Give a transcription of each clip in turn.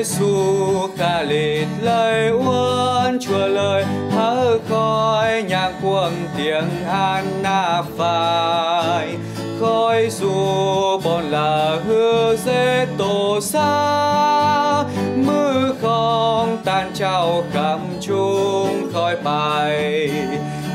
Giêsu khả lịt lời uốn chùa lời hỡi khói nhang cuồng tiếng an na phai khói dù bọn là hứa dễ tổ xa mưa không tan trao khắp chung khói bay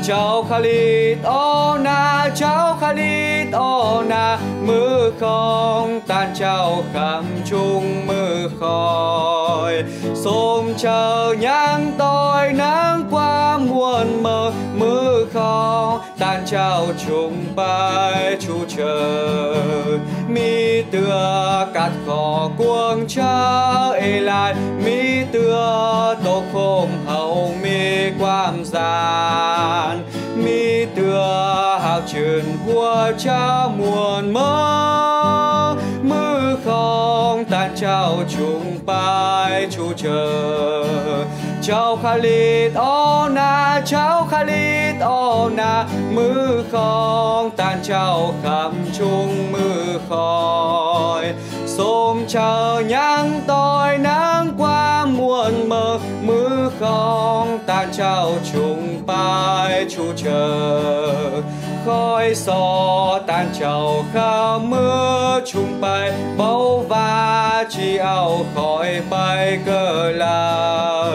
chào Khalid Ona chào Khalid Ona mưa không tan trao khắp chung mưa khói xôm chờ nhang tôi nắng qua muôn mơ mưa không tan trao chung bay chu chờ mi tựa cắt khó cuồng cha ê lại mi tựa tô khôm hậu mi quam gian mi tựa hào trường hua cha muôn mơ mưa không tan trao chung bay chu chờ chào Khalid Ona chào Khalid Ona mưa không tan trao khắp chung mưa khói xôm chờ nhang tôi nắng qua muôn mơ mưa không tan trao chung bay chu chờ khói gió tan trao khắp mưa chung bay bầu và chi áo khói bay cờ là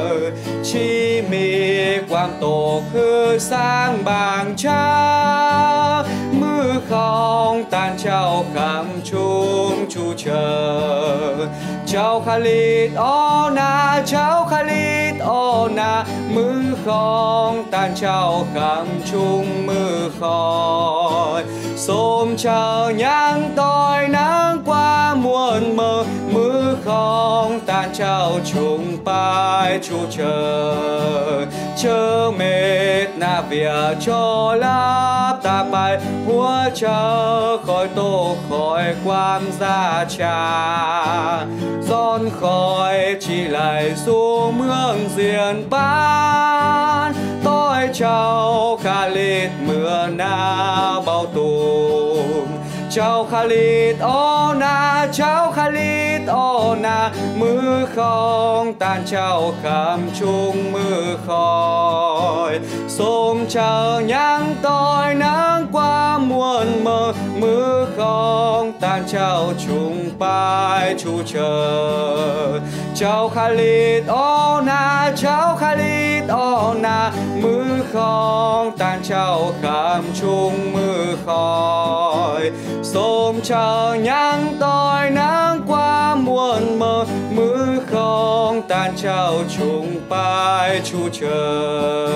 chi mi quang tổ khứ sáng bàng cha mưa không tan trao khắp chung chu chờ chào Khalid Ona chào Khalid Ona mưa không tan trao khắp chung mưa khói xôm chờ nhang tôi nắng qua muôn mơ mưa không tan trao chung bay chu chờ mệt na vía cho láp ta bay húa chờ khói tô khói quam ra trà giòn khói chỉ lại du mương diền ban tôi chào Khalid mưa na bao tùm chào Khalid Ona chào Khalid Ona mưa không tan trao khắp chung mưa khói xôm chờ nhang tôi nắng qua muôn mơ mưa không tan trao chung bay chu chờ chào Khalid Ona chào Khalid Ona mưa không tan trao khắp chung mưa khói xôm chờ nhang tôi nắng qua muôn mơ mưa không tan trao chung bay chu chờ